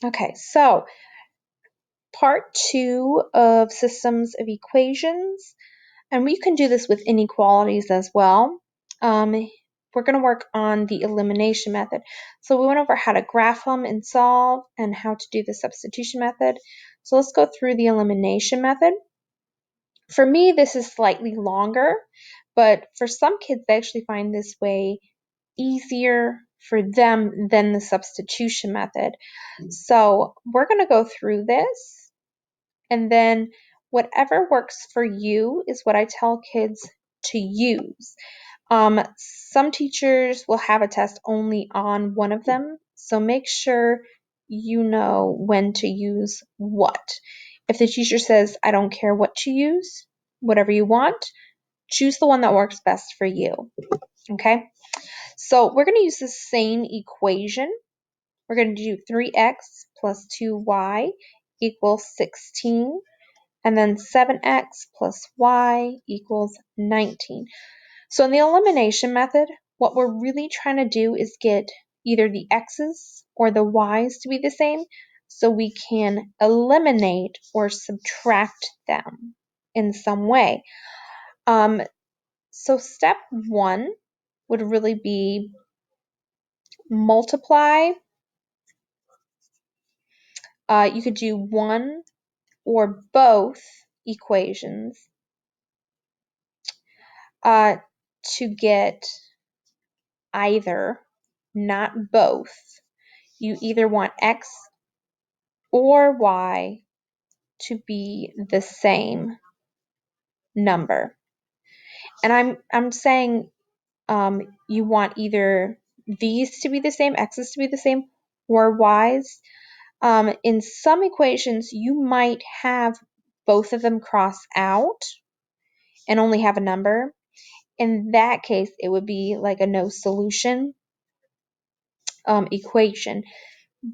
Okay, so part 2 of systems of equations, and we can do this with inequalities as well. We're going to work on the elimination method. So we went over how to graph them and solve and how to do the substitution method. So let's go through the elimination method. For me, this is slightly longer, but for some kids, they actually find this way easier for them than the substitution method. So we're going to go through this, and then whatever works for you is what I tell kids to use. Some teachers will have a test only on one of them, so make sure you know when to use what. If the teacher says, I don't care what to use, whatever you want, choose the one that works best for you. Okay? So we're going to use the same equation. We're going to do 3x plus 2y equals 16. And then 7x plus y equals 19. So in the elimination method, what we're really trying to do is get either the x's or the y's to be the same so we can eliminate or subtract them in some way. So step 1 would really be multiply. You could do one or both equations to get either, not both. You either want x or y to be the same number. And I'm saying you want either these to be the same, x's to be the same, or y's. In some equations, you might have both of them cross out and only have a number. In that case, it would be like a no solution equation.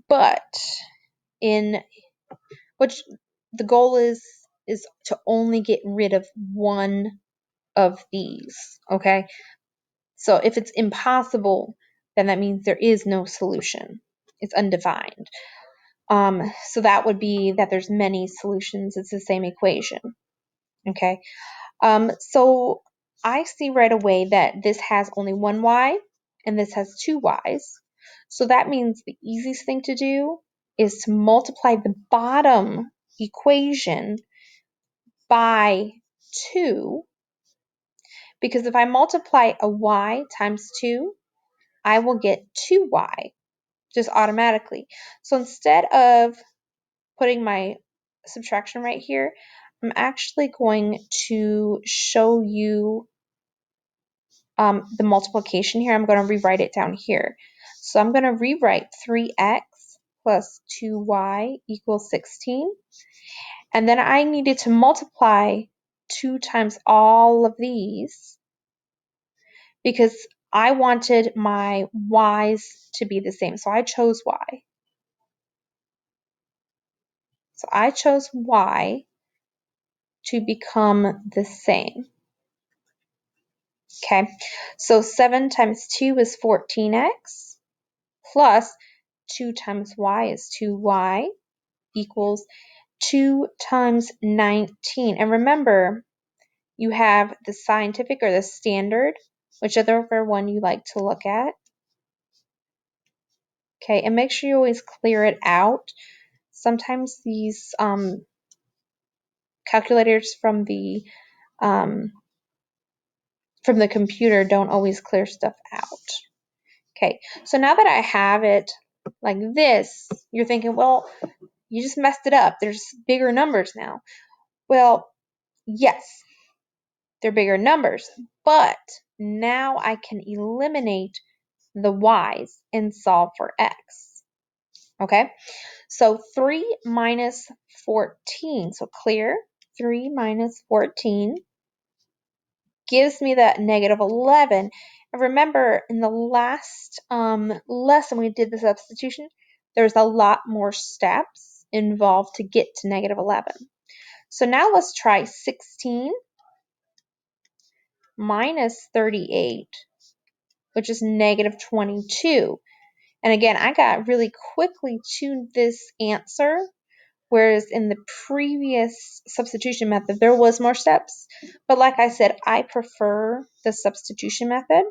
But in which the goal is to only get rid of one of these. Okay, so if it's impossible, then that means there is no solution. It's undefined. So that would be that there's many solutions. It's the same equation. Okay. So I see right away that this has only one y and this has two y's. So that means the easiest thing to do is to multiply the bottom equation by 2, because if I multiply a y times 2, I will get 2y just automatically. So instead of putting my subtraction right here, I'm actually going to show you the multiplication here. I'm going to rewrite it down here. So I'm going to rewrite 3x plus 2y equals 16. And then I needed to multiply 2 times all of these because I wanted my y's to be the same. So I chose y. So I chose y to become the same. Okay, so 7 times 2 is 14x plus 2 times y is 2y equals 2 times 19. And remember, you have the scientific or the standard, whichever one you like to look at. Okay, and make sure you always clear it out. Sometimes these calculators from the computer don't always clear stuff out. Okay, so now that I have it like this, you're thinking, well, you just messed it up. There's bigger numbers now. Well, yes, they're bigger numbers, but now I can eliminate the y's and solve for x. Okay, so 3 minus 14, so clear, 3 minus 14 gives me that negative 11. And remember, in the last lesson we did the substitution, there's a lot more steps involved to get to negative 11. So now let's try 16 minus 38, which is negative 22. And again, I got really quickly to this answer, whereas in the previous substitution method, there was more steps. But like I said, I prefer the substitution method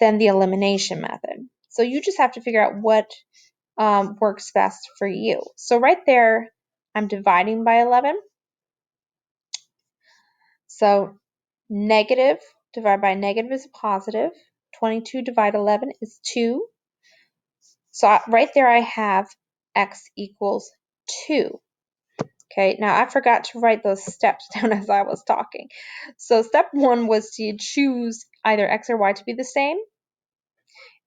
than the elimination method. So you just have to figure out what works best for you. So right there, I'm dividing by 11. So negative divided by negative is positive. 22 divided 11 is 2. So right there I have x equals 2. Okay, now I forgot to write those steps down as I was talking. So step 1 was to choose either x or y to be the same,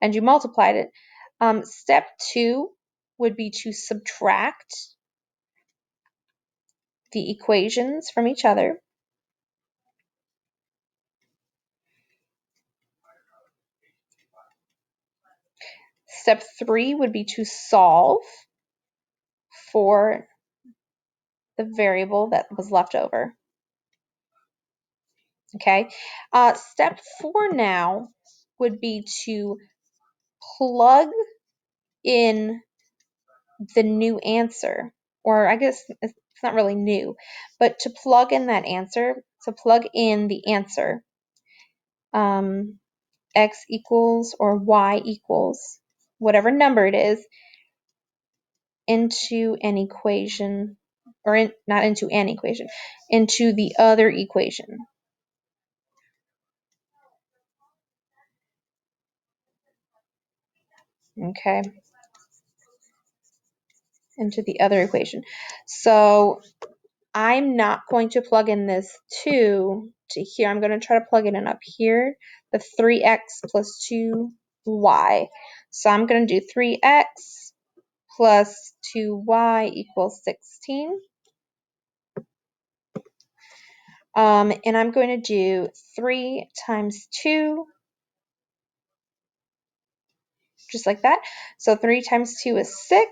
and you multiplied it. Step 2 would be to subtract the equations from each other. Step 3 would be to solve for the variable that was left over. Okay. Step 4 now would be to plug in the new answer, or I guess it's not really new, but to plug in that answer, to plug in the answer, x equals or y equals, whatever number it is, into an equation, or not into an equation, into the other equation. Okay. Into the other equation. So I'm not going to plug in this 2 to here. I'm going to try to plug it in up here, the 3x plus 2y. So I'm going to do 3x plus 2y equals 16. And I'm going to do 3 times 2, just like that. So 3 times 2 is 6,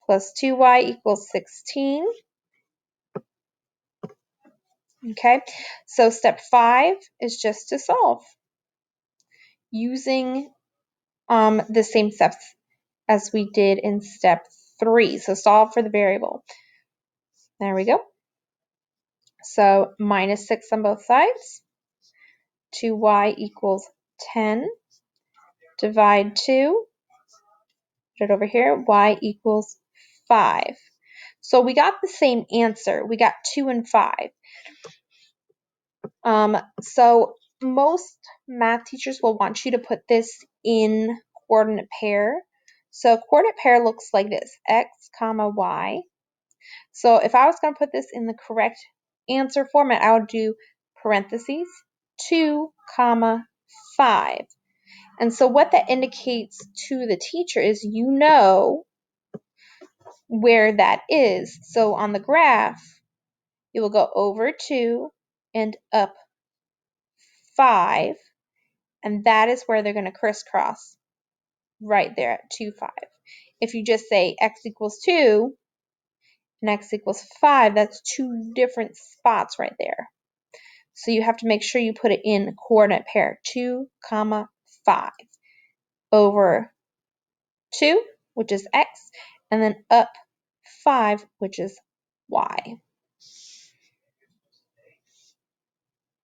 plus 2y equals 16. Okay, so step 5 is just to solve using the same steps as we did in step 3. So solve for the variable. There we go. So minus 6 on both sides. 2y equals 10. Divide 2. Put it over here. Y equals 5. So we got the same answer. We got 2 and 5. So most math teachers will want you to put this in coordinate pair. So coordinate pair looks like this, x comma y. So if I was going to put this in the correct answer format, I would do parentheses 2 comma 5. And so what that indicates to the teacher is you know where that is. So on the graph, it will go over 2 and up 5. And that is where they're going to crisscross right there at 2, 5. If you just say x equals 2 and x equals 5, that's 2 different spots right there. So you have to make sure you put it in coordinate pair 2 comma 5 over 2, which is x, and then up 5, which is y.